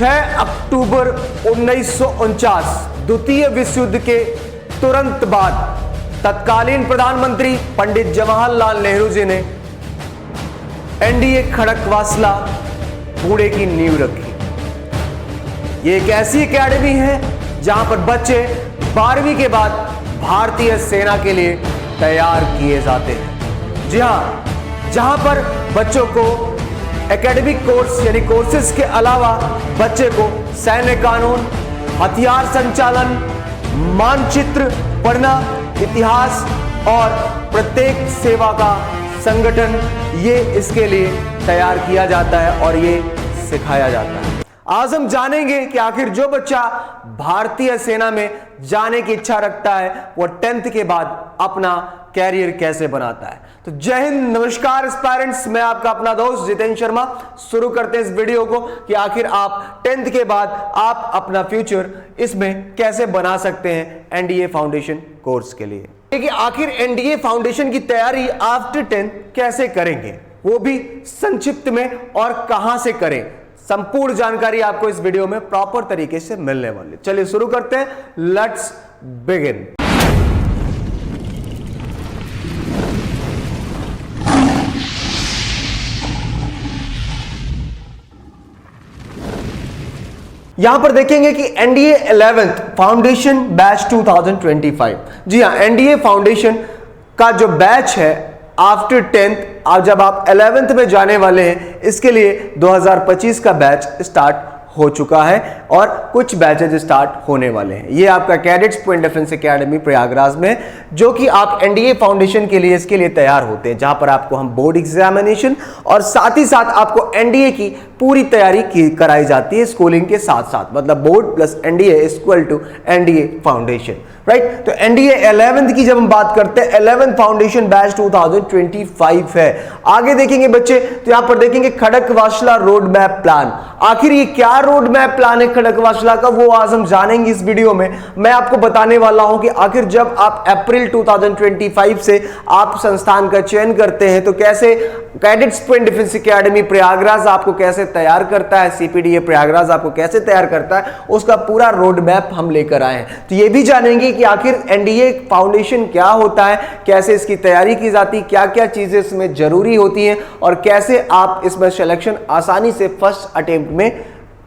6 अक्टूबर 1949 द्वितीय विश्व युद्ध के तुरंत बाद तत्कालीन प्रधानमंत्री पंडित जवाहरलाल नेहरू जी ने एनडीए खड़कवासला पुणे की नींव रखी। ये एक ऐसी एकेडमी है जहां पर बच्चे 12वीं के बाद भारतीय सेना के लिए तैयार किए जाते हैं। जी हां, जहां पर बच्चों को एकेडमिक कोर्स यानी कोर्सेज के अलावा बच्चे को सैन्य कानून, हथियार संचालन, मानचित्र पढ़ना, इतिहास और प्रत्येक सेवा का संगठन, ये इसके लिए तैयार किया जाता है और ये सिखाया जाता है। आज हम जानेंगे कि आखिर जो बच्चा भारतीय सेना में जाने की इच्छा रखता है वो 10th के बाद अपना कैरियर कैसे बनाता है। तो जय हिंद, नमस्कार एस्पायरेंट्स, मैं आपका अपना दोस्त जितेंद्र शर्मा। शुरू करते हैं इस वीडियो को कि आखिर आप 10th के बाद आप अपना फ्यूचर इसमें कैसे बना सकते हैं एनडीए फाउंडेशन कोर्स के लिए। देखिए, आखिर एनडीए फाउंडेशन की तैयारी आफ्टर 10th कैसे करेंगे, वो भी संक्षिप्त में और कहां से करें, संपूर्ण जानकारी आपको इस वीडियो में प्रॉपर तरीके से मिलने वाली। चलिए शुरू करते हैं, लेट्स बिगिन। यहां पर देखेंगे कि एनडीए 11th फाउंडेशन बैच 2025। जी हां, एनडीए फाउंडेशन का जो बैच है आफ्टर 10th, अब जब आप 11th में जाने वाले हैं, इसके लिए 2025 का बैच स्टार्ट हो चुका है और कुछ बैचेज स्टार्ट होने वाले हैं। ये आपका cadets point defence academy Prayagraj में, जो कि आप एनडीए फाउंडेशन के लिए इसके लिए तैयार होते हैं, जहां पर आपको हम बोर्ड एग्जामिनेशन और साथ ही साथ आपको एनडीए की पूरी तैयारी कराई जाती है स्कूलिंग के साथ साथ, मतलब board plus NDA equal to NDA foundation, right. तो एनडीए 11th की जब हम बात करते हैं, 11th फाउंडेशन बैच 2025 है। आगे देखेंगे बच्चे, तो यहां पर देखेंगे खड़कवासला रोड मैप प्लान। आखिर ये क्या रोड मैप प्लान है खड़कवासला का, वो आज हम जानेंगे इस वीडियो में। मैं आपको बताने वाला हूं कि आखिर जब आप अप्रैल 2025 से आप संस्थान का चयन करते हैं तो कैसे cadets point defence academy Prayagraj आपको कैसे तैयार करता है, सीपीडीए प्रयागराज आपको कैसे तैयार करता है, उसका पूरा रोड मैप हम लेकर आए हैं। तो ये भी जानेंगे कि आखिर एनडीए फाउंडेशन क्या होता है, कैसे इसकी तैयारी की जाती है, क्या क्या चीजें इसमें जरूरी होती हैं और कैसे आप इसमें सिलेक्शन आसानी से फर्स्ट अटेम्प्ट में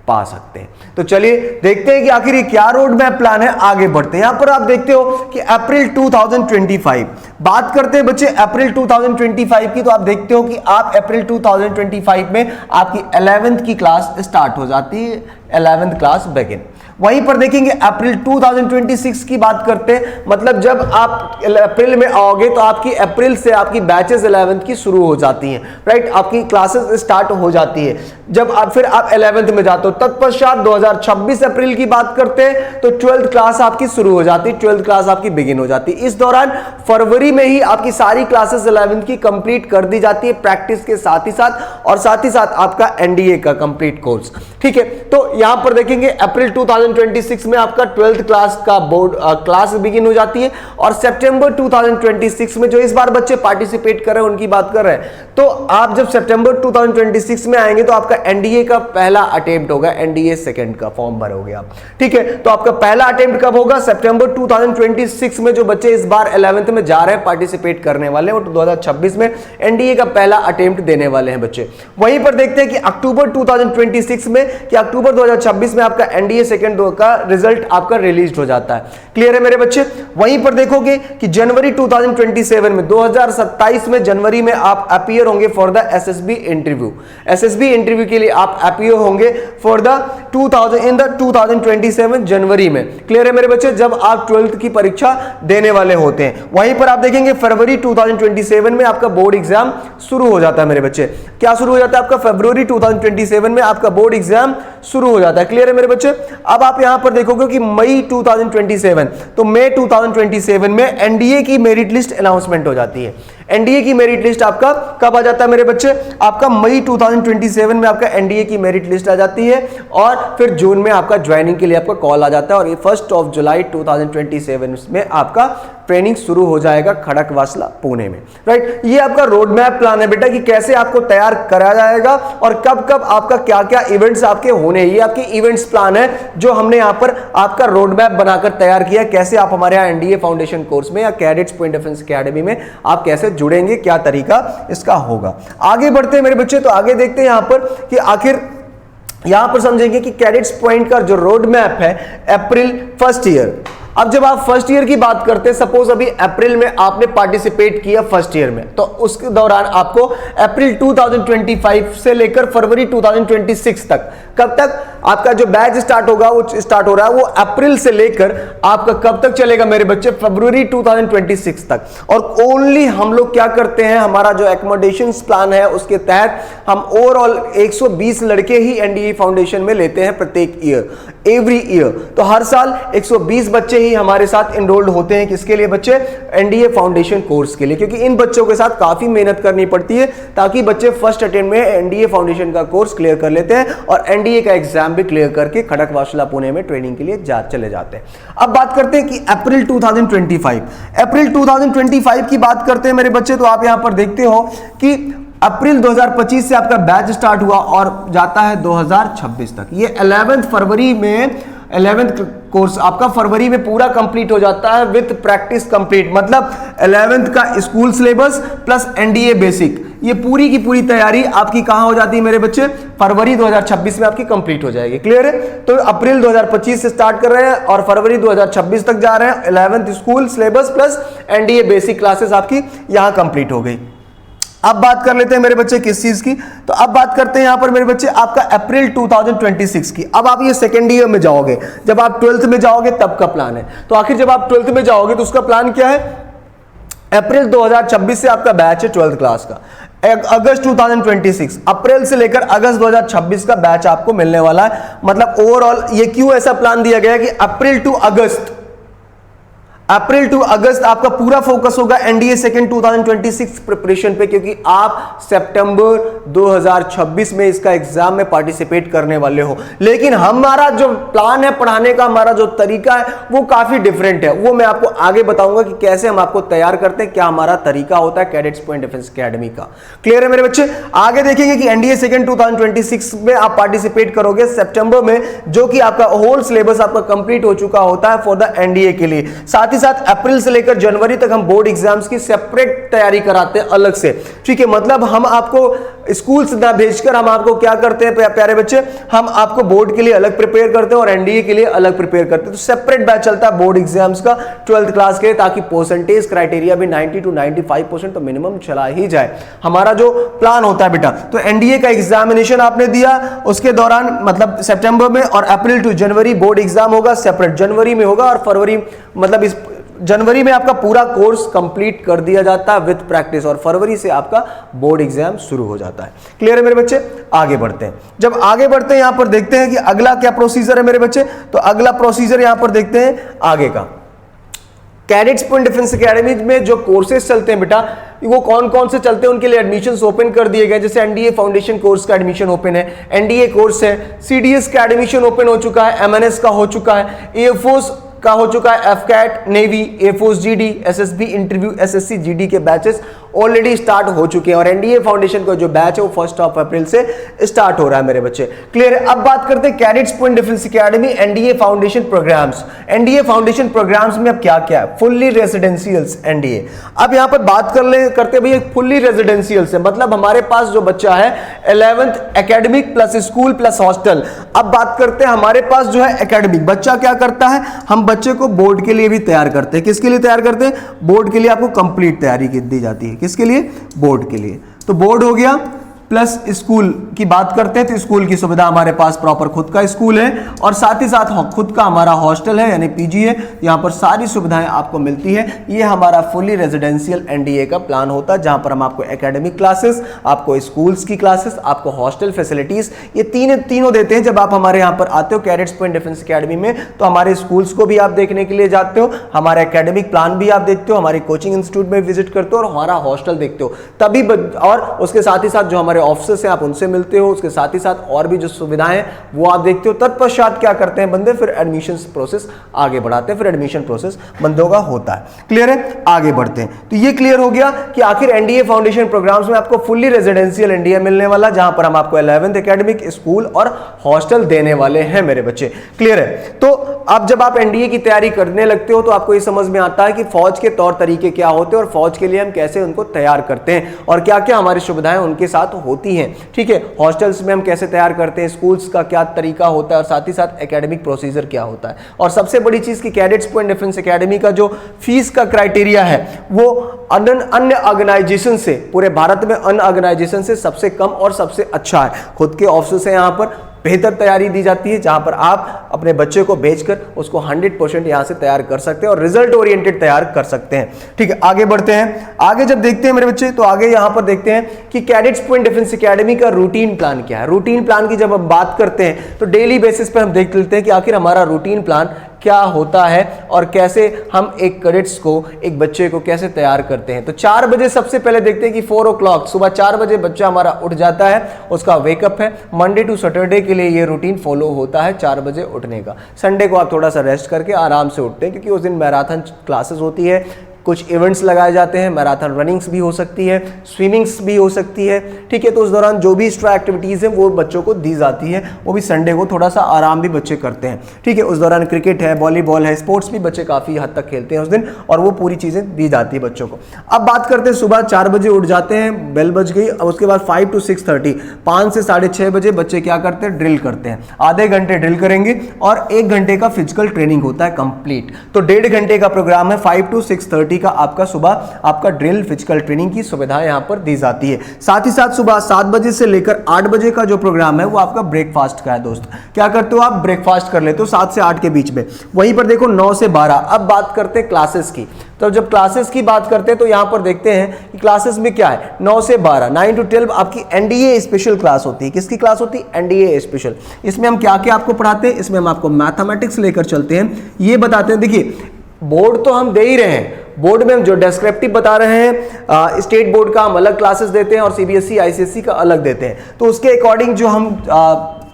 पा सकते हैं। तो चलिए देखते हैं कि आखिर ये क्या रोड मैप प्लान है। आगे बढ़ते हैं। यहां पर आप देखते हो कि अप्रैल 2025 बात करते हैं बच्चे अप्रैल 2025 की, तो आप देखते हो कि आप अप्रैल 2025 में आपकी 11th की क्लास स्टार्ट हो जाती है, 11th क्लास बिगिन। वहीं पर देखेंगे अप्रैल 2026 की बात करते हैं, मतलब जब आप अप्रैल में आओगे तो आपकी अप्रैल से आपकी बैचेस 11th की शुरू हो जाती हैं, राइट। आपकी क्लासेस स्टार्ट हो जाती है जब आप फिर आप 11th में जाते हो। तत्पश्चात 2026 अप्रैल की बात करते हैं तो 12th क्लास आपकी शुरू हो जाती है, 12th क्लास आपकी बिगिन हो जाती है। इस दौरान फरवरी में ही आपकी सारी क्लासेस 11th की कंप्लीट कर दी जाती है प्रैक्टिस के साथ ही साथ, और साथ ही साथ आपका एनडीए का कंप्लीट कोर्स, ठीक है। तो यहां पर देखेंगे अप्रैल 2026 में आपका 12th क्लास का बोर्ड क्लास बिगिन हो जाती है, और सितंबर 2026 में जो इस बार बच्चे पार्टिसिपेट कर रहे हैं उनकी बात कर रहे हैं, तो आप जब सितंबर 2026 में आएंगे तो आपका एनडीए का पहला अटेम्प्ट होगा, एनडीए सेकंड का फॉर्म भरोगे आप, ठीक है। तो आपका पहला अटेम्प्ट कब होगा, सितंबर 2026 में। जो बच्चे इस बार 11th में जा रहे हैं पार्टिसिपेट करने वाले हैं, वो 2026 में एनडीए का पहला अटेम्प्ट देने वाले हैं बच्चे। वहीं पर देखते हैं कि अक्टूबर 2026 में, कि अक्टूबर 2026 में आपका एनडीए सेकंड का रिजल्ट आपका रिलीज हो जाता है। क्लियर है मेरे बच्चे। वहीं पर देखोगे कि जनवरी 2027 में, 2027 में जनवरी में आप अपीयर होंगे for the SSB interview. SSB interview के लिए आप अपीयर होंगे फॉर द 2027 जनवरी में। क्लियर है मेरे बच्चे, जब आप 12th की परीक्षा देने वाले होते हैं। वहीं पर आप देखेंगे फरवरी 2027 में आपका बोर्ड एग्जाम शुरू हो जाता है मेरे बच्चे। क्या शुरू हो जाता है आपका, फरवरी 2027 में आपका बोर्ड एग्जाम शुरू हो जाता है। क्लियर है मेरे बच्चे। अब आप यहां पर देखोगे कि मई 2027, तो मई 2027 में एनडीए की मेरिट लिस्ट अनाउंसमेंट हो जाती है। एनडीए की मेरिट लिस्ट आपका कब आ जाता है मेरे बच्चे, आपका मई 2027 में आपका एनडीए की मेरिट लिस्ट आ जाती है और फिर जून में आपका ज्वाइनिंग के लिए आपका कॉल आ जाता है और ये 1 जुलाई 2027 में आपका ट्रेनिंग शुरू हो जाएगा खड़कवासला पुणे में, राइट। ये आपका रोड मैप प्लान है बेटा कि कैसे आपको तैयार करा जाएगा और कब कब आपका क्या क्या इवेंट्स आपके होने, ये आपके इवेंट्स प्लान है जो हमने यहाँ पर आपका रोड मैप बनाकर तैयार किया, कैसे आप हमारे यहाँ एनडीए फाउंडेशन कोर्स में या कैडेट्स पॉइंट डिफेंस एकेडमी में आप कैसे जुड़ेंगे, क्या तरीका इसका होगा। आगे बढ़ते हैं मेरे बच्चे, तो आगे देखते हैं यहाँ पर कि आखिर यहां पर समझेंगे कि कैडेट्स पॉइंट का जो रोड मैप है अप्रैल फर्स्ट ईयर। अब जब आप फर्स्ट ईयर की बात करते हैं, सपोज अभी अप्रैल में आपने पार्टिसिपेट किया फर्स्ट ईयर में, तो उसके दौरान आपको अप्रैल 2025 से लेकर फरवरी 2026 तक, कब तक आपका जो बैच स्टार्ट होगा वो स्टार्ट हो रहा है वो अप्रैल से लेकर आपका कब तक चलेगा मेरे बच्चे, फरवरी 2026 तक। और ओनली हम लोग क्या करते हैं, हमारा जो एकोमोडेशन प्लान है उसके तहत हम ओवरऑल 120 लड़के ही एनडीए फाउंडेशन में लेते हैं प्रत्येक ईयर, एवरी ईयर। तो हर साल 120 बच्चे ही हमारे साथ एनरोल्ड होते हैं, किसके लिए बच्चे, एनडीए फाउंडेशन कोर्स के लिए, क्योंकि इन बच्चों के साथ काफी मेहनत करनी पड़ती है ताकि बच्चे फर्स्ट अटेम्प्ट में एनडीए फाउंडेशन का कोर्स क्लियर कर लेते हैं और एनडीए का एग्जाम भी क्लियर करके खड़कवासला पुणे में ट्रेनिंग के लिए चले जाते हैं। अब बात करते हैं कि अप्रैल 2025 की बात करते हैं मेरे बच्चे, तो आप यहां पर देखते हो कि अप्रैल 2025 से आपका बैच स्टार्ट हुआ और जाता है 2026 तक। ये 11 फरवरी में 11th कोर्स आपका फरवरी में पूरा कंप्लीट हो जाता है विद प्रैक्टिस कंप्लीट, मतलब 11th का school syllabus plus NDA basic, ये पूरी की पूरी तैयारी आपकी कहां हो जाती है मेरे बच्चे, फरवरी 2026 में आपकी कंप्लीट हो जाएगी। क्लियर है? तो अप्रैल 2025 से स्टार्ट कर रहे हैं और फरवरी 2026 तक जा रहे हैं। 11th school syllabus plus NDA basic classes आपकी यहां कंप्लीट हो गई। अब बात कर लेते हैं मेरे बच्चे किस चीज की, तो अब बात करते हैं यहां पर मेरे बच्चे आपका अप्रैल 2026 की। अब आप ये सेकेंड ईयर में जाओगे, जब आप 12th में जाओगे तब का प्लान है। तो आखिर जब आप 12th में जाओगे तो उसका प्लान क्या है, अप्रैल 2026 से आपका बैच है 12th क्लास का, अगस्त 2026, अप्रैल से लेकर अगस्त 2026 का बैच आपको मिलने वाला है। मतलब ओवरऑल ये क्यों ऐसा प्लान दिया गया है कि अप्रैल टू अगस्त आपका पूरा फोकस होगा एनडीए सेकंड 2026 प्रिपरेशन पे, क्योंकि आप सितंबर 2026 में इसका एग्जाम में पार्टिसिपेट करने वाले हो। लेकिन हमारा जो प्लान है पढ़ाने का, हमारा जो तरीका है वो काफी डिफरेंट है, वो मैं आपको आगे बताऊंगा कि कैसे हम आपको तैयार करते हैं, क्या हमारा तरीका होता है कैडेट्स पॉइंट डिफेंस एकेडमी का। क्लियर है मेरे बच्चे? आगे देखेंगे कि एनडीए सेकंड 2026 में आप पार्टिसिपेट करोगे सितंबर में, जो कि आपका होल सिलेबस आपका कंप्लीट हो चुका होता है फॉर द एनडीए के लिए। साथ ही साथ अप्रैल से लेकर जनवरी तक हम बोर्ड एग्जाम्स की सेपरेट तैयारी कराते हैं अलग से, ठीक है। मतलब हम आपको स्कूल से ना भेजकर हम आपको क्या करते हैं प्यारे बच्चे, हम आपको बोर्ड के लिए अलग प्रिपेयर करते हैं और एनडीए के लिए अलग प्रिपेयर करते हैं। तो सेपरेट बैच चलता है बोर्ड एग्जाम्स का 12th क्लास के, ताकि परसेंटेज क्राइटेरिया भी 90 to 95% तो मिनिमम चला ही जाए, हमारा जो प्लान होता है बेटा। तो एनडीए का एग्जामिनेशन आपने दिया, उसके दौरान मतलब सितंबर में, और अप्रैल टू जनवरी बोर्ड एग्जाम होगा, सेपरेट जनवरी में होगा, और फरवरी मतलब इस जनवरी में आपका पूरा कोर्स कंप्लीट कर दिया जाता है विद प्रैक्टिस, और फरवरी से आपका बोर्ड एग्जाम शुरू हो जाता है। क्लियर है मेरे बच्चे? आगे बढ़ते हैं। जब आगे बढ़ते हैं यहां पर देखते हैं कि अगला क्या प्रोसीजर है मेरे बच्चे, तो अगला प्रोसीजर यहां पर देखते हैं आगे का। कैडेट्स पॉइंट डिफेंस एकेडमी में जो कोर्सेज चलते हैं बेटा, वो कौन कौन से चलते हैं, उनके लिए एडमिशंस ओपन कर दिए गए। जैसे एनडीए फाउंडेशन कोर्स का एडमिशन ओपन है, एनडीए कोर्स है, सीडीएस का एडमिशन ओपन हो चुका है, एमएनएस का हो चुका है, एयरफोर्स का हो चुका है, AFCAT, navy, air force GD, SSB interview, SSC GD के बैचेस ऑलरेडी स्टार्ट हो चुके हैं, और एनडीए फाउंडेशन का जो बैच है वो 1 अप्रैल से स्टार्ट हो रहा है मेरे बच्चे। क्लियर है? अब बात करते हैं cadets point defence academy NDA foundation programmes. NDA foundation programmes में अब क्या क्या है, फुल्ली रेजिडेंशियल्स एनडीए। अब यहां पर बात करते भैया फुल्ली रेजिडेंशियल्स है, मतलब हमारे पास जो बच्चा है 11th academic plus school plus hostel. अब बात करते हैं हमारे पास जो है एकेडमिक, बच्चा क्या करता है, हम बच्चे को बोर्ड के लिए भी तैयार करते हैं। किसके लिए तैयार करते हैं? बोर्ड के लिए आपको कंप्लीट तैयारी दी जाती है। किसके लिए? बोर्ड के लिए। तो बोर्ड हो गया प्लस स्कूल की बात करते हैं तो स्कूल की सुविधा हमारे पास प्रॉपर खुद का स्कूल है और साथ ही साथ खुद का हमारा हॉस्टल है यानी पीजी है। यहाँ पर सारी सुविधाएं आपको मिलती है। ये हमारा फुली रेजिडेंशियल एनडीए का प्लान होता है जहां पर हम आपको एकेडमिक क्लासेस, आपको स्कूल्स की क्लासेस, आपको हॉस्टल फैसिलिटीज ये तीनों देते हैं। जब आप हमारे यहाँ पर आते हो कैडेट्स पॉइंट डिफेंस एकेडमी में तो हमारे स्कूल्स को भी आप देखने के लिए जाते हो, हमारा एकेडमिक प्लान भी आप देखते हो, हमारे कोचिंग इंस्टीट्यूट में विजिट करते हो और हमारा हॉस्टल देखते हो तभी और उसके साथ ही साथ जो हमारे ऑफिसर्स हैं आप उनसे मिलते हो, उसके साथ ही साथ और भी जो सुविधाएं हैं वो आप देखते हो। तत्पश्चात क्या करते हैं बंदे, फिर एडमिशन प्रोसेस आगे बढ़ाते हैं, फिर एडमिशन प्रोसेस बंदों का होता है। क्लियर है, आगे बढ़ते हैं। तो ये क्लियर हो गया कि आखिर एनडीए फाउंडेशन प्रोग्राम्स में आपको फुल्ली रेजिडेंशियल एनडीए मिलने वाला जहां पर हम आपको 11th एकेडमिक, स्कूल और हॉस्टल देने वाले हैं मेरे बच्चे। क्लियर है। तो अब जब आप एनडीए की तैयारी करने लगते हो तो आपको ये समझ में आता है कि फौज के तौर तरीके क्या होते हैं और फौज के लिए हम कैसे उनको तैयार करते हैं और क्या क्या हमारी सुविधाएं उनके साथ होती हैं। ठीक है, हॉस्टल्स में हम कैसे तैयार करते हैं, स्कूल्स का क्या तरीका होता है और साथ ही साथ एकेडमिक प्रोसीजर क्या होता है। और सबसे बड़ी चीज कि कैडेट्स पॉइंट डिफेंस एकेडमी का जो फीस का क्राइटेरिया है वो अन्य ऑर्गेनाइजेशन से, पूरे भारत में अन्य ऑर्गेनाइजेशन से सबसे कम और सबसे अच्छा है। खुद के ऑफिस है, यहाँ पर बेहतर तैयारी दी जाती है जहां पर आप अपने बच्चे को भेजकर उसको 100% यहां से तैयार कर सकते हैं और रिजल्ट ओरिएंटेड तैयार कर सकते हैं। ठीक है, आगे बढ़ते हैं। आगे जब देखते हैं मेरे बच्चे तो आगे यहां पर देखते हैं कि कैडेट्स पॉइंट डिफेंस एकेडमी का रूटीन प्लान क्या है। रूटीन प्लान की जब हम बात करते हैं तो डेली बेसिस पे हम देख लेते हैं कि आखिर हमारा रूटीन प्लान क्या होता है और कैसे हम एक कैडेट्स को, एक बच्चे को कैसे तैयार करते हैं। तो 4 बजे सबसे पहले देखते हैं कि 4 o'clock सुबह 4 बजे बच्चा हमारा उठ जाता है, उसका वेकअप है। मंडे टू सैटरडे के लिए ये रूटीन फॉलो होता है 4 बजे उठने का। संडे को आप थोड़ा सा रेस्ट करके आराम से उठते हैं क्योंकि उस दिन मैराथन क्लासेस होती है, कुछ इवेंट्स लगाए जाते हैं, मैराथन रनिंग्स भी हो सकती है, स्विमिंग्स भी हो सकती है। ठीक है, तो उस दौरान जो भी एक्स्ट्रा एक्टिविटीज़ हैं वो बच्चों को दी जाती है। वो भी संडे को थोड़ा सा आराम भी बच्चे करते हैं। ठीक है, उस दौरान क्रिकेट है, वॉलीबॉल है, स्पोर्ट्स भी बच्चे काफ़ी हद तक खेलते हैं उस दिन और वो पूरी चीज़ें दी जाती है बच्चों को। अब बात करते हैं सुबह 4 बजे उठ जाते हैं, बेल बज गई। अब उसके बाद 5 to 6:30 5 से 6:30 बजे बच्चे क्या करते हैं, ड्रिल करते हैं। आधे घंटे ड्रिल करेंगे और 1 घंटे का फिजिकल ट्रेनिंग होता है कंप्लीट। तो 1.5 घंटे का प्रोग्राम है। 5 to 6:30 का आपका सुबह आपका ड्रिल फिजिकल ट्रेनिंग की सुविधाएं यहां पर दी जाती है। साथ ही साथ सुबह 7 बजे से लेकर 8 बजे का जो प्रोग्राम है वो आपका ब्रेकफास्ट का है। दोस्त क्या करते हो आप, ब्रेकफास्ट कर लेते हो 7 से 8 के बीच में। वहीं पर देखो 9 से 12। अब बात करते हैं क्लासेस की। तो जब क्लासेस की बात करते हैं तो यहां पर देखते हैं कि क्लासेस में क्या है, 9 से 12 9 to 12 आपकी एनडीए स्पेशल क्लास होती है। किसकी क्लास होती है, एनडीए स्पेशल। इसमें हम क्या क्या आपको पढ़ाते हैं, इसमें हम आपको मैथमेटिक्स लेकर चलते हैं, ये बताते हैं। देखिए बोर्ड तो हम दे ही रहे हैं, बोर्ड में हम जो डेस्क्रिप्टिव बता रहे हैं, स्टेट बोर्ड का हम अलग क्लासेस देते हैं और सीबीएसई आईसीएसई का अलग देते हैं। तो उसके अकॉर्डिंग जो हम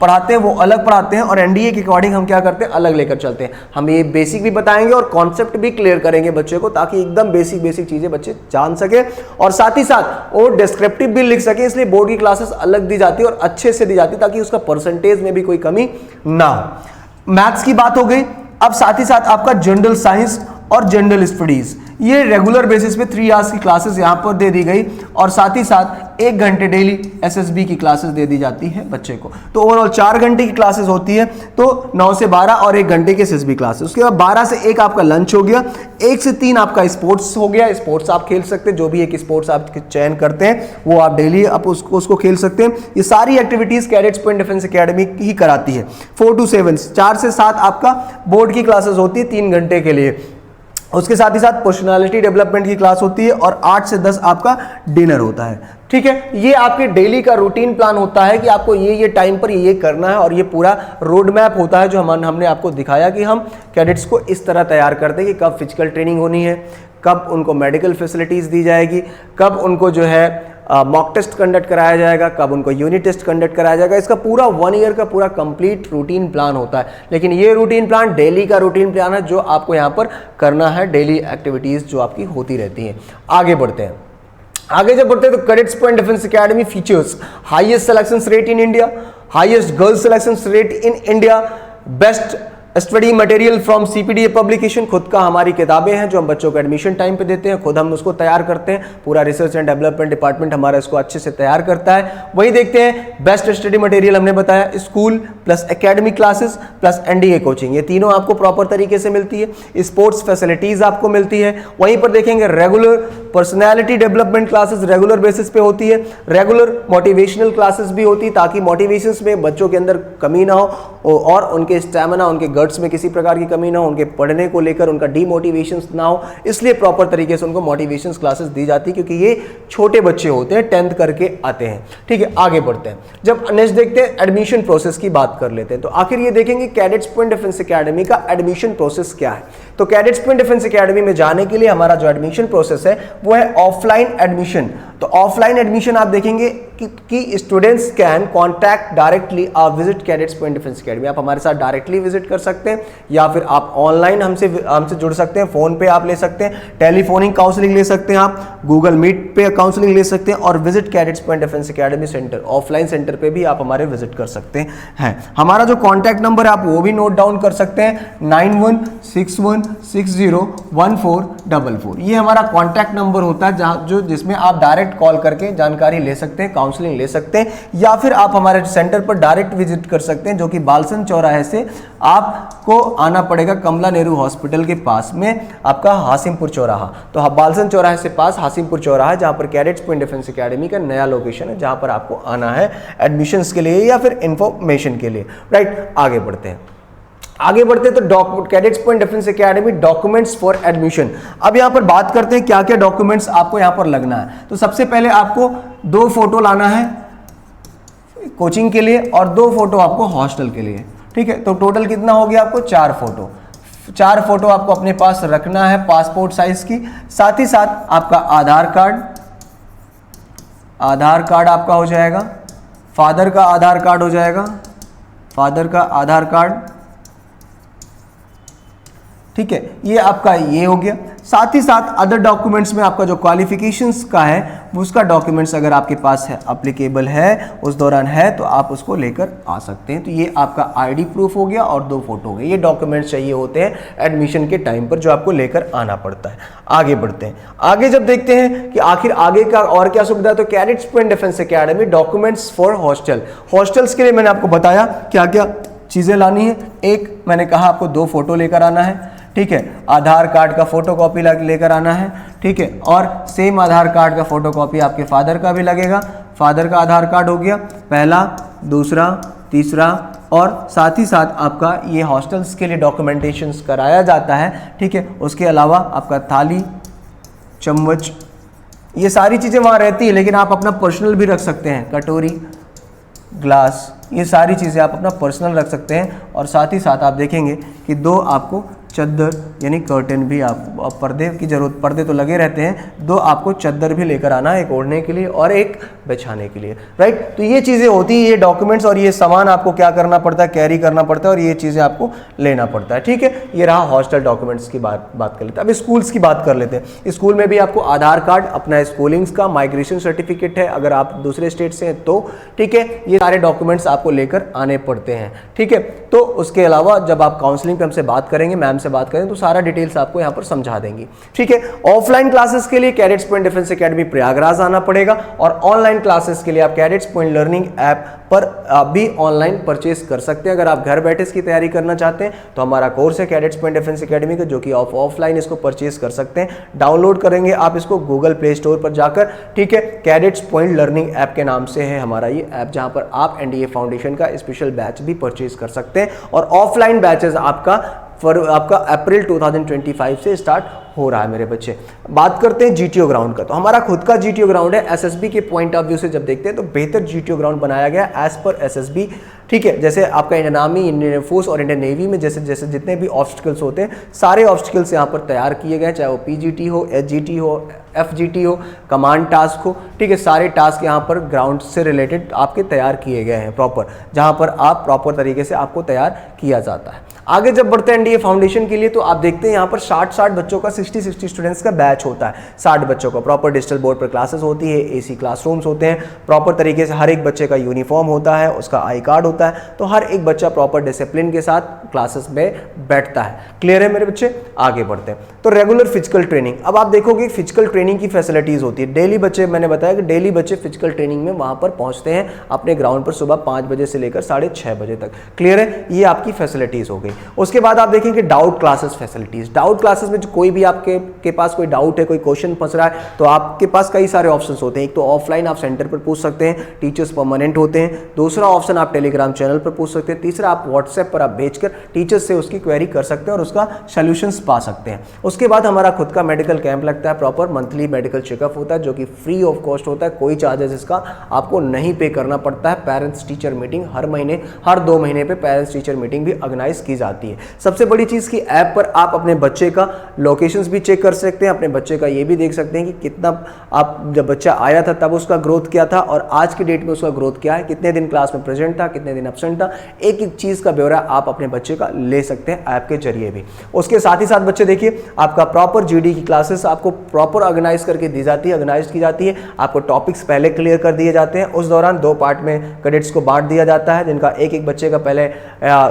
पढ़ाते हैं वो अलग पढ़ाते हैं और एनडीए के अकॉर्डिंग हम क्या करते हैं, अलग लेकर चलते हैं। हम ये बेसिक भी बताएंगे और कॉन्सेप्ट भी क्लियर करेंगे बच्चे को ताकि एकदम बेसिक चीजें बच्चे जान सके और साथ ही साथ वो डिस्क्रिप्टिव भी लिख सके। इसलिए बोर्ड की क्लासेस अलग दी जाती है और अच्छे से दी जाती है ताकि उसका परसेंटेज में भी कोई कमी ना हो। मैथ्स की बात हो गई। अब साथ ही साथ आपका जनरल साइंस और जनरल स्टडीज ये रेगुलर बेसिस पे 3 आवर्स की क्लासेस यहाँ पर दे दी गई और साथ ही साथ 1 घंटे डेली एसएसबी की क्लासेस दे दी जाती है बच्चे को। तो ओवरऑल 4 घंटे की क्लासेस होती है। तो 9 से 12 और 1 घंटे की एसएसबी क्लासेस। उसके बाद 12 से 1 आपका लंच हो गया, 1 से 3 आपका स्पोर्ट्स हो गया। स्पोर्ट्स आप खेल सकते हैं, जो भी एक स्पोर्ट्स आप चयन करते हैं वो आप डेली आप उसको खेल सकते हैं। ये सारी activities cadets point defence academy ही कराती है। 4 to 7 4 से 7 आपका बोर्ड की क्लासेस होती है 3 घंटे के लिए। उसके साथ ही साथ पर्सनालिटी डेवलपमेंट की क्लास होती है और 8 से 10 आपका डिनर होता है। ठीक है, ये आपके डेली का रूटीन प्लान होता है कि आपको ये टाइम पर ये करना है और ये पूरा रोड मैप होता है जो हमने आपको दिखाया कि हम कैडेट्स को इस तरह तैयार करते हैं कि कब फिजिकल ट्रेनिंग होनी है, कब उनको मेडिकल फैसिलिटीज दी जाएगी, कब उनको जो है मॉक टेस्ट कंडक्ट कराया जाएगा, कब उनको यूनिट टेस्ट कंडक्ट कराया जाएगा। इसका पूरा 1 ईयर का पूरा कंप्लीट रूटीन प्लान होता है। लेकिन ये रूटीन प्लान डेली का रूटीन प्लान है जो आपको यहाँ पर करना है, डेली एक्टिविटीज जो आपकी होती रहती हैं। आगे बढ़ते हैं। आगे जब बढ़ते हैं तो cadets point defence academy features highest selection rate in India, highest girls selection rate in India, best study material from CPDA publication. खुद का हमारी किताबें हैं जो हम बच्चों को एडमिशन टाइम पे देते हैं, खुद हम उसको तैयार करते हैं। पूरा रिसर्च एंड डेवलपमेंट डिपार्टमेंट हमारा इसको अच्छे से तैयार करता है। वही देखते हैं बेस्ट स्टडी मटेरियल हमने बताया, school plus academic classes plus NDA coaching, ये तीनों आपको प्रॉपर तरीके से मिलती है। स्पोर्ट्स फैसिलिटीज आपको मिलती है। वहीं पर देखेंगे regular personality development classes regular basis पे होती है, रेगुलर मोटिवेशनल क्लासेस भी होती है ताकि मोटिवेशंस में बच्चों के अंदर कमी ना हो और उनके स्टैमिना, उनके गट्स में किसी प्रकार की कमी ना हो, उनके पढ़ने को लेकर उनका डीमोटिवेशन ना हो, इसलिए प्रॉपर तरीके से उनको मोटिवेशंस क्लासेस दी जाती है क्योंकि ये छोटे बच्चे होते हैं, 10th करके आते हैं। ठीक है, आगे बढ़ते हैं। जब नेक्स्ट देखते हैं एडमिशन प्रोसेस की बात कर लेते हैं। तो आखिर ये देखेंगे कैडेट्स पॉइंट डिफेंस एकेडमी का एडमिशन प्रोसेस क्या है। तो कैडेट्स पॉइंट डिफेंस एकेडमी में जाने के लिए हमारा जो एडमिशन प्रोसेस है वो है ऑफलाइन एडमिशन। तो ऑफलाइन एडमिशन आप देखेंगे कि students can contact directly visit cadets point defence academy. आप हमारे साथ डायरेक्टली विजिट कर सकते हैं या फिर आप ऑनलाइन हमसे जुड़ सकते हैं, फोन पे आप ले सकते हैं, टेलीफोनिक काउंसलिंग ले सकते हैं, आप गूगल मीट पे काउंसलिंग ले सकते हैं और visit cadets point defence academy centre offline centre पे भी आप हमारे विजिट कर सकते हैं। हमारा जो कॉन्टैक्ट नंबर है आप वो भी नोट डाउन कर सकते हैं, 9161601444। ये हमारा कॉन्टैक्ट नंबर होता है जिसमें आप डायरेक्ट कॉल करके जानकारी ले सकते हैं, काउंसलिंग ले सकते हैं या फिर आप हमारे सेंटर पर डायरेक्ट विजिट कर सकते हैं जो कि बालसन चौराहे से आपको आना पड़ेगा कमला नेहरू हॉस्पिटल के पास में आपका हासिमपुर चौराहा। तो बालसन चौराहे से पास हासिमपुर चौराहा जहां पर कैडेट्स पॉइंट डिफेंस एकेडमी का नया लोकेशन है जहां पर आपको आना है एडमिशंस के लिए या फिर इंफॉर्मेशन के लिए। राइट, आगे बढ़ते हैं। तो cadets point defence academy documents for admission. अब यहां पर बात करते हैं क्या क्या डॉक्यूमेंट्स आपको यहां पर लगना है। तो सबसे पहले आपको 2 फोटो लाना है कोचिंग के लिए और 2 फोटो आपको हॉस्टल के लिए। ठीक है, तो टोटल कितना हो गया आपको 4 फोटो। 4 फोटो आपको अपने पास रखना है पासपोर्ट साइज की। साथ ही साथ आपका आधार कार्ड आपका हो जाएगा, फादर का आधार कार्ड हो जाएगा, फादर का आधार कार्ड। ठीक है, ये आपका ये हो गया। साथ ही साथ अदर डॉक्यूमेंट्स में आपका जो क्वालिफिकेशंस का है उसका डॉक्यूमेंट्स अगर आपके पास है, अप्लीकेबल है, उस दौरान है तो आप उसको लेकर आ सकते हैं। तो ये आपका आईडी प्रूफ हो गया और 2 फोटो हो गए। ये डॉक्यूमेंट्स चाहिए होते हैं एडमिशन के टाइम पर जो आपको लेकर आना पड़ता है। आगे बढ़ते हैं। आगे जब देखते हैं कि आखिर आगे का और क्या सुविधा है तो cadets point defence academy documents for hostel. Hostels के लिए मैंने आपको बताया क्या क्या चीज़ें लानी है। एक मैंने कहा आपको 2 फोटो लेकर आना है। ठीक है, आधार कार्ड का फोटोकॉपी लेकर आना है। ठीक है, और सेम आधार कार्ड का फोटोकॉपी आपके फादर का भी लगेगा। फादर का आधार कार्ड हो गया पहला, दूसरा, तीसरा और साथ ही साथ आपका ये हॉस्टल्स के लिए डॉक्यूमेंटेशंस कराया जाता है। ठीक है, उसके अलावा आपका थाली, चम्मच, ये सारी चीज़ें वहाँ रहती है लेकिन आप अपना पर्सनल भी रख सकते हैं, कटोरी, ग्लास, ये सारी चीज़ें आप अपना पर्सनल रख सकते हैं। और साथ ही साथ आप देखेंगे कि 2 आपको चद्दर यानी कर्टन भी आप पर्दे की जरूरत, पर्दे तो लगे रहते हैं, 2 आपको चद्दर भी लेकर आना है, एक ओढ़ने के लिए और एक बिछाने के लिए। राइट, तो ये चीज़ें होती हैं, ये डॉक्यूमेंट्स और ये सामान आपको क्या करना पड़ता है, कैरी करना पड़ता है और ये चीज़ें आपको लेना पड़ता है। ठीक है, ये रहा हॉस्टल डॉक्यूमेंट्स की बात कर लेते हैं। अब स्कूल्स की बात कर लेते हैं। स्कूल में भी आपको आधार कार्ड, अपना स्कूलिंग्स का माइग्रेशन सर्टिफिकेट है अगर आप दूसरे स्टेट से हैं तो। ठीक है, ये सारे डॉक्यूमेंट्स आपको लेकर आने पड़ते हैं। ठीक है, तो उसके अलावा जब आप काउंसलिंग पे हमसे बात करेंगे, मैम से बात करें तो सारा डिटेल्स आपको यहाँ पर समझा देंगी। ठीक है, ऑफलाइन क्लासेस के लिए cadets point defence academy Prayagraj आना पड़ेगा और ऑनलाइन क्लासेस के लिए आप कैडेट्स पॉइंट लर्निंग ऐप पर आप भी ऑनलाइन परचेस कर सकते हैं। अगर आप घर बैठे इसकी तैयारी करना चाहते हैं तो हमारा कोर्स है कैडेट्स पॉइंट डिफेंस एकेडमी का जो कि ऑफलाइन इसको परचेस कर सकते हैं। डाउनलोड करेंगे आप इसको गूगल प्ले स्टोर पर जाकर। ठीक है, कैडेट्स पॉइंट लर्निंग ऐप के नाम से है हमारा ये ऐप जहां पर आप एनडीए फाउंडेशन का स्पेशल बैच भी परचेस कर सकते हैं और ऑफलाइन बैचेस आपका अप्रैल 2025 से स्टार्ट हो रहा है मेरे बच्चे। बात करते हैं जीटीओ ग्राउंड का। तो हमारा खुद का जीटीओ ग्राउंड है। एसएसबी के पॉइंट ऑफ व्यू से जब देखते हैं तो बेहतर जीटीओ ग्राउंड बनाया गया एज पर एसएसबी। ठीक है, जैसे आपका इंडियन आर्मी, इंडियन एयरफोर्स और इंडियन नेवी में जैसे जैसे जितने भी ऑब्स्टिकल्स होते हैं सारे ऑब्स्टिकल्स यहाँ पर तैयार किए गए, चाहे वो पीजीटी हो, एचजीटी हो, एफजीटी हो, कमांड टास्क हो। ठीक है, सारे टास्क यहाँ पर ग्राउंड से रिलेटेड आपके तैयार किए गए हैं प्रॉपर, जहाँ पर आप प्रॉपर तरीके से आपको तैयार किया जाता है। आगे जब बढ़ते हैं एनडीए फाउंडेशन के लिए तो आप देखते हैं यहाँ पर 60 बच्चों का 60 स्टूडेंट्स का बैच होता है। 60 बच्चों का प्रॉपर डिजिटल बोर्ड पर क्लासेस होती है, एसी क्लासरूम्स होते हैं, प्रॉपर तरीके से हर एक बच्चे का यूनिफॉर्म होता है, उसका आई कार्ड होता है, तो हर एक बच्चा प्रॉपर डिसिप्लिन के साथ क्लासेस में बैठता है। क्लियर है मेरे बच्चे? आगे बढ़ते हैं। तो रेगुलर फिजिकल ट्रेनिंग, अब आप देखोगे फिजिकल ट्रेनिंग की फैसिलिटीज होती है। डेली बच्चे, मैंने बताया कि डेली बच्चे फिजिकल ट्रेनिंग में वहां पर पहुंचते हैं अपने ग्राउंड पर सुबह 5 बजे से लेकर 6:30 बजे तक। क्लियर है? ये आपकी फैसिलिटीज हो गई। उसके बाद आप देखेंगे doubt classes facilities. Doubt classes में जो कोई भी आपके पास कोई डाउट है, कोई क्वेश्चन फंस रहा है, तो आपके पास कई सारे ऑप्शंस होते हैं। एक तो ऑफलाइन आप सेंटर पर पूछ सकते हैं, टीचर्स परमानेंट होते हैं। दूसरा ऑप्शन आप टेलीग्राम चैनल पर पूछ सकते हैं। तीसरा आप व्हाट्सएप पर आप भेजकर टीचर्स से उसकी क्वेरी कर सकते हैं और उसका सोल्यूशंस पा सकते हैं। उसके बाद हमारा खुद का मेडिकल कैंप लगता है, प्रॉपर मंथली मेडिकल चेकअप होता है जो कि फ्री ऑफ कॉस्ट होता है, कोई चार्जेस इसका आपको नहीं पे करना पड़ता है। पेरेंट्स टीचर मीटिंग हर महीने, हर 2 महीने पे पेरेंट्स टीचर मीटिंग भी ऑर्गेनाइज की जाती है। सबसे बड़ी चीज़ की ऐप पर आप अपने बच्चे का लोकेशंस भी चेक कर सकते हैं, अपने बच्चे का ये भी देख सकते हैं कि कितना आप जब बच्चा आया था तब उसका ग्रोथ क्या था और आज की डेट में उसका ग्रोथ क्या है, कितने दिन क्लास में प्रेजेंट था, कितने दिन एब्सेंट था। एक एक चीज़ का ब्यौरा आप अपने बच्चे का ले सकते हैं ऐप के जरिए भी। उसके साथ ही साथ बच्चे देखिए, आपका प्रॉपर जीडी की क्लासेस आपको प्रॉपर ऑर्गेनाइज करके दी जाती है, ऑर्गेनाइज की जाती है। आपको टॉपिक्स पहले क्लियर कर दिए जाते हैं। उस दौरान 2 पार्ट में कैडेट्स को बांट दिया जाता है, जिनका एक एक बच्चे का पहले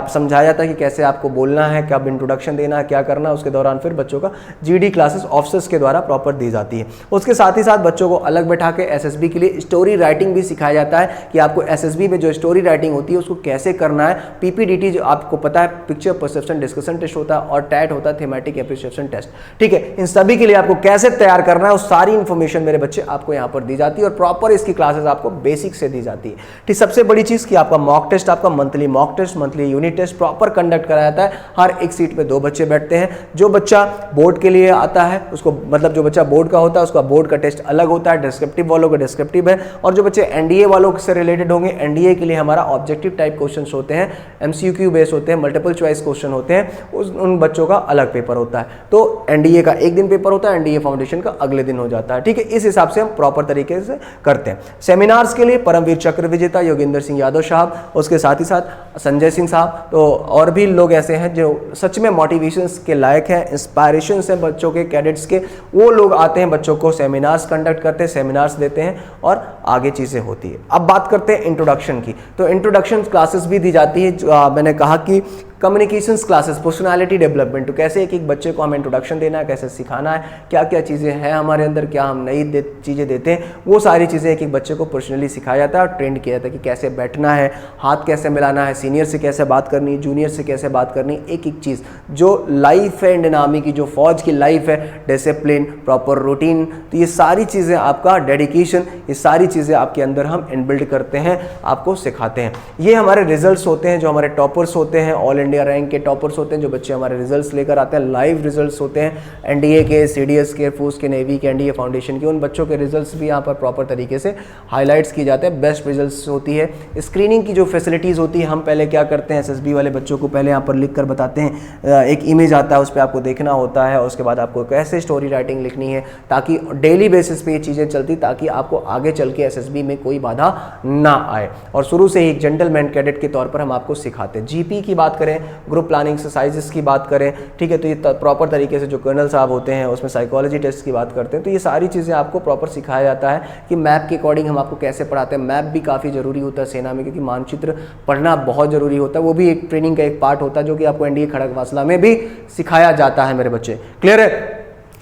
समझाया जाता है कि कैसे आपको बोलना है, कब इंट्रोडक्शन देना है, क्या करना है। उसके दौरान फिर बच्चों का जीडी क्लासेस ऑफिसर्स के द्वारा प्रॉपर दी जाती है। उसके साथ ही साथ बच्चों को अलग बैठा के एसएसबी के लिए स्टोरी राइटिंग भी सिखाया जाता है कि आपको एसएसबी में जो स्टोरी राइटिंग होती है उसको कैसे करना है। पीपीडीटी जो आपको पता है, पिक्चर परसेप्शन डिस्कशन टेस्ट होता है, और टैट होता है, थीमेटिक एप्रिसिएशन टेस्ट। ठीक है, इन सभी के लिए आपको कैसे तैयार करना है उस सारी इंफॉर्मेशन मेरे बच्चे आपको यहाँ पर दी जाती है और प्रॉपर इसकी क्लासेस आपको बेसिक से दी जाती है। ठीक, सबसे बड़ी चीज कि आपका मॉक टेस्ट, आपका monthly mock test, monthly unit test proper conduct कराया जाता है। हर एक सीट पे 2 बच्चे बैठते हैं। जो बच्चा बोर्ड के लिए आता है उसको, मतलब जो बच्चा बोर्ड का होता है उसका बोर्ड का टेस्ट अलग होता है, डिस्क्रिप्टिव वालों का डिस्क्रिप्टिव है, और जो बच्चे एनडीए वालों से रिलेटेड होंगे, एनडीए के लिए हमारा ऑब्जेक्टिव टाइप क्वेश्चंस होते हैं, एमसीक्यू बेस होते हैं, मल्टीपल चॉइस क्वेश्चन होते हैं, उन बच्चों का अलग पेपर होता है। तो एनडीए का एक दिन पेपर होता है, एनडीए फाउंडेशन का अगले दिन हो जाता है। ठीक है, इस हिसाब से हम प्रॉपर तरीके से करते हैं। सेमिनार्स के लिए परमवीर चक्र विजेता योगेंद्र सिंह यादव साहब, उसके साथ ही साथ संजय सिंह साहब, तो और भी लोग ऐसे हैं जो सच में मोटिवेशंस के लायक हैं, इंस्पायरेशंस हैं बच्चों के, कैडेट्स के। वो लोग आते हैं, बच्चों को सेमिनार्स कंडक्ट करते हैं, सेमिनार्स देते हैं और आगे चीज़ें होती है। अब बात करते हैं इंट्रोडक्शन की, तो इंट्रोडक्शन क्लासेस भी दी जाती है। मैंने कहा कि कम्युनिकेशंस क्लासेस, पर्सनालिटी डेवलपमेंट, तो कैसे एक एक बच्चे को हमें इंट्रोडक्शन देना है, कैसे सिखाना है, क्या क्या चीज़ें हैं हमारे अंदर, क्या हम नई चीज़ें देते हैं, वो सारी चीज़ें एक एक बच्चे को पर्सनली सिखाया जाता है और ट्रेंड किया जाता है कि कैसे बैठना है, हाथ कैसे मिलाना है, सीनियर से कैसे बात करनी है, जूनियर से कैसे बात करनी है। एक एक चीज़ जो लाइफ है इंडियन आर्मी की, जो फौज की लाइफ है, डिसिप्लिन, प्रॉपर रूटीन, तो ये सारी चीज़ें आपका डेडिकेशन, ये सारी चीज़ें आपके अंदर हम इनबिल्ड करते हैं, आपको सिखाते हैं। ये हमारे रिजल्ट्स होते हैं, जो हमारे टॉपर्स होते हैं, ऑल इंडिया रैंक के टॉपर्स होते हैं, जो बच्चे हमारे रिजल्ट्स लेकर आते हैं, लाइव रिजल्ट्स होते हैं एनडीए के, सीडीएस के, एयरफोर्स के, नेवी के, एनडीए फाउंडेशन के, उन बच्चों के रिजल्ट्स भी यहाँ पर प्रॉपर तरीके से हाईलाइट्स किए जाते हैं, बेस्ट रिजल्ट्स होती है। स्क्रीनिंग की जो फैसिलिटीज़ होती है, हम पहले क्या करते हैं, एसएसबी वाले बच्चों को पहले यहाँ पर लिख कर बताते हैं, एक इमेज आता है उस पर आपको देखना होता है, उसके बाद आपको कैसे स्टोरी राइटिंग लिखनी है, ताकि डेली बेसिस पे ये चीज़ें चलती, ताकि आपको आगे चल के एसएसबी में कोई बाधा ना आए। और शुरू से ही एक जेंटलमैन कैडेट के तौर पर हम आपको सिखाते हैं। जीपी की बात करें, ग्रुप प्लानिंग एक्सरसाइजेस की बात करें, ठीक है, तो ये प्रॉपर तरीके से जो कर्नल साहब होते हैं उसमें साइकोलॉजी टेस्ट की बात करते हैं, तो ये सारी चीज़ें आपको प्रॉपर सिखाया जाता है कि मैप के अकॉर्डिंग हम आपको कैसे पढ़ाते हैं। मैप भी काफ़ी ज़रूरी होता है सेना में, क्योंकि मानचित्र पढ़ना बहुत ज़रूरी होता है, वो भी एक ट्रेनिंग का एक पार्ट होता है जो कि आपको एनडीए खड़गवासला में भी सिखाया जाता है मेरे बच्चे। क्लियर है?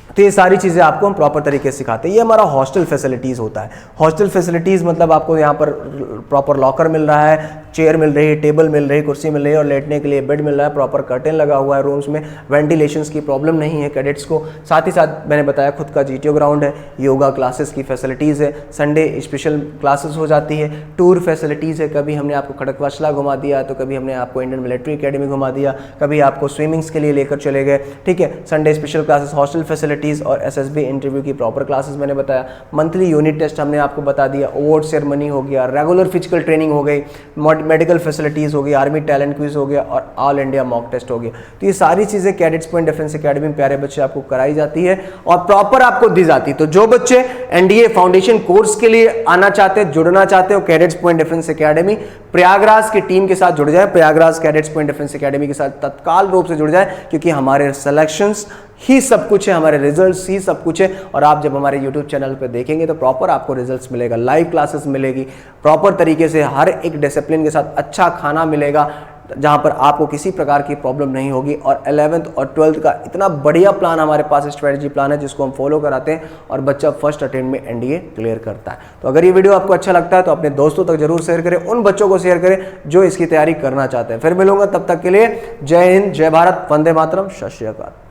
तो ये सारी चीज़ें आपको हम प्रॉपर तरीके से सिखाते हैं। ये हमारा हॉस्टल फैसिलिटीज़ होता है। हॉस्टल फैसिलिटीज़ मतलब आपको यहाँ पर प्रॉपर लॉकर मिल रहा है, चेयर मिल रही है, टेबल मिल रही है, कुर्सी मिल रही है और लेटने के लिए बेड मिल रहा है, प्रॉपर कर्टेन लगा हुआ है रूम्स में, वेंटिलेशंस की प्रॉब्लम नहीं है कैडेट्स को। साथ ही साथ मैंने बताया खुद का जीटीओ ग्राउंड है, योगा क्लासेस की फैसिलिटीज़ है, संडे स्पेशल क्लासेस हो जाती है, टूर फैसिलिटीज़ है, कभी हमने आपको खड़गवासला घुमा दिया तो कभी हमने आपको इंडियन मिलिट्री एकेडमी घुमा दिया, कभी आपको स्विमिंग्स के लिए लेकर चले गए। ठीक है, Sunday special classes, hostel facilities और एसएसबी इंटरव्यू की प्रॉपर क्लासेस मैंने बताया। मंथली यूनिट टेस्ट हमने आपको बता दिया, अवार्ड सेरेमनी हो गया, रेगुलर फिजिकल ट्रेनिंग हो गई, मेडिकल फैसिलिटीज़ हो गई, आर्मी टैलेंट क्विज हो गया और ऑल इंडिया मॉक टेस्ट हो गया। तो ये सारी चीज़ें कैडेट्स पॉइंट डिफेंस एकेडमी में प्यारे बच्चे आपको कराई जाती है और प्रॉपर आपको दी जाती है। तो जो बच्चे एनडीए फाउंडेशन कोर्स के लिए आना चाहते हैं, जुड़ना चाहते हो cadets point defence academy Prayagraj की टीम के साथ जुड़ जाए, Prayagraj cadets point defence academy के साथ तत्काल रूप से जुड़ जाए, क्योंकि हमारे सिलेक्शंस ही सब कुछ है, हमारे रिजल्ट्स ही सब कुछ है। और आप जब हमारे यूट्यूब चैनल पे देखेंगे तो प्रॉपर आपको रिजल्ट्स मिलेगा, लाइव क्लासेस मिलेगी, प्रॉपर तरीके से हर एक डिसिप्लिन के साथ अच्छा खाना मिलेगा, जहां पर आपको किसी प्रकार की प्रॉब्लम नहीं होगी। और 11th और 12th का इतना बढ़िया प्लान हमारे पास, स्ट्रेटजी प्लान है जिसको हम फॉलो कराते हैं और बच्चा फर्स्ट अटेम्प्ट में एनडीए क्लियर करता है। तो अगर ये वीडियो आपको अच्छा लगता है तो अपने दोस्तों तक जरूर शेयर करें, उन बच्चों को शेयर करें जो इसकी तैयारी करना चाहते हैं। फिर मिलूंगा, तब तक के लिए जय हिंद, जय भारत, वंदे मातरम, सत श्री अकाल।